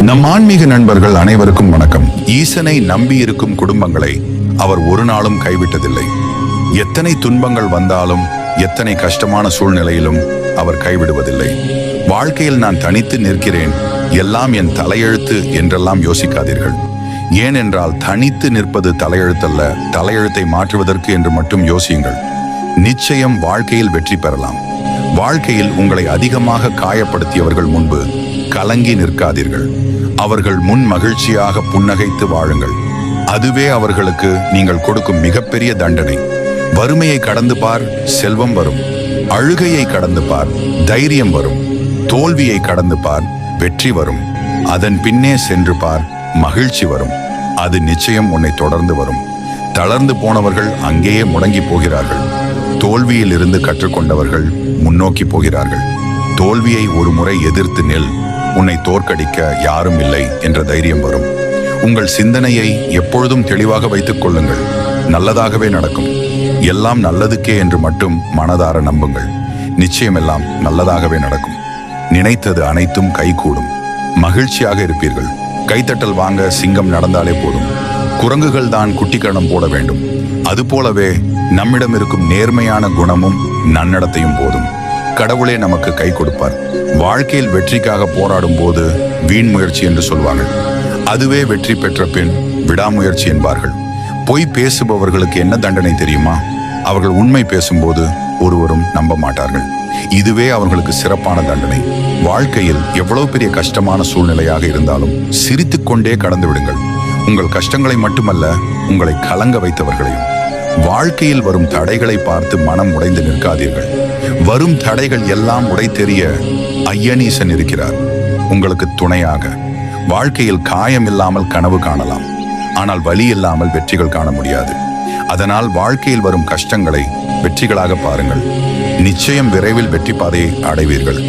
நம் ஆன்மீக நண்பர்கள் அனைவருக்கும் வணக்கம். ஈசனை நம்பி இருக்கும் குடும்பங்களை அவர் ஒரு நாளும் கைவிட்டதில்லை. எத்தனை துன்பங்கள் வந்தாலும், எத்தனை கஷ்டமான சூழ்நிலையிலும் அவர் கைவிடுவதில்லை. வாழ்க்கையில் நான் தனித்து நிற்கிறேன், எல்லாம் என் தலையெழுத்து என்றெல்லாம் யோசிக்காதீர்கள். ஏனென்றால் தனித்து நிற்பது தலையெழுத்தல்ல, தலையெழுத்தை மாற்றுவதற்கு என்று மட்டும் யோசியுங்கள். நிச்சயம் வாழ்க்கையில் வெற்றி பெறலாம். வாழ்க்கையில் உங்களை அதிகமாக காயப்படுத்தியவர்கள் முன்பு கலங்கி நிற்காதீர்கள். அவர்கள் முன் மகிழ்ச்சியாக புன்னகைத்து வாழுங்கள். அதுவே அவர்களுக்கு நீங்கள் கொடுக்கும் மிகப்பெரிய தண்டனை. வறுமையை கடந்து பார், செல்வம் வரும். அழுகையை கடந்து பார், தைரியம் வரும். தோல்வியை கடந்து பார், வெற்றி வரும். அதன் பின்னே சென்று பார், மகிழ்ச்சி வரும். அது நிச்சயம் உன்னை தொடர்ந்து வரும். தளர்ந்து போனவர்கள் அங்கேயே முடங்கி போகிறார்கள். தோல்வியில் இருந்து கற்றுக்கொண்டவர்கள் முன்னோக்கி போகிறார்கள். தோல்வியை ஒரு முறை எதிர்த்து நெல், உன்னை தோற்கடிக்க யாரும் இல்லை என்ற தைரியம் வரும். உங்கள் சிந்தனையை எப்பொழுதும் தெளிவாக வைத்துக் கொள்ளுங்கள். நல்லதாகவே நடக்கும். எல்லாம் நல்லதுக்கே என்று மட்டும் மனதார நம்புங்கள். நிச்சயம் எல்லாம் நல்லதாகவே நடக்கும். நினைத்தது அனைத்தும் கைகூடும். மகிழ்ச்சியாக இருப்பீர்கள். கைத்தட்டல் வாங்க சிங்கம் நடந்தாலே போதும். குரங்குகள் தான் குட்டிக்கரணம் போட வேண்டும். அதுபோலவே நம்மிடம் இருக்கும் நேர்மையான குணமும் நன்னடத்தையும் போதும். கடவுளே நமக்கு கை கொடுப்பார். வாழ்க்கையில் வெற்றிக்காக போராடும் போது வீண் முயற்சி என்று சொல்வார்கள். அதுவே வெற்றி பெற்ற பின் விடாமுயற்சி என்பார்கள். பொய் பேசுபவர்களுக்கு என்ன தண்டனை தெரியுமா? அவர்கள் உண்மை பேசும்போது ஒருவரும் நம்ப மாட்டார்கள். இதுவே அவர்களுக்கு சிறப்பான தண்டனை. வாழ்க்கையில் எவ்வளவு பெரிய கஷ்டமான சூழ்நிலையாக இருந்தாலும் சிரித்துக்கொண்டே கடந்து விடுங்கள். உங்கள் கஷ்டங்களை மட்டுமல்ல, உங்களை கலங்க வைத்தவர்களையும். வாழ்க்கையில் வரும் தடைகளை பார்த்து மனம் உடைந்து நிற்காதீர்கள். வரும் தடைகள் எல்லாம் உடைத்தெறிய ஐயனீசன் இருக்கிறார் உங்களுக்கு துணையாக. வாழ்க்கையில் காயம் இல்லாமல் கனவு காணலாம், ஆனால் வலி இல்லாமல் வெற்றிகள் காண முடியாது. அதனால் வாழ்க்கையில் வரும் கஷ்டங்களை வெற்றிகளாக பாருங்கள். நிச்சயம் விரைவில் வெற்றி பாதையை அடைவீர்கள்.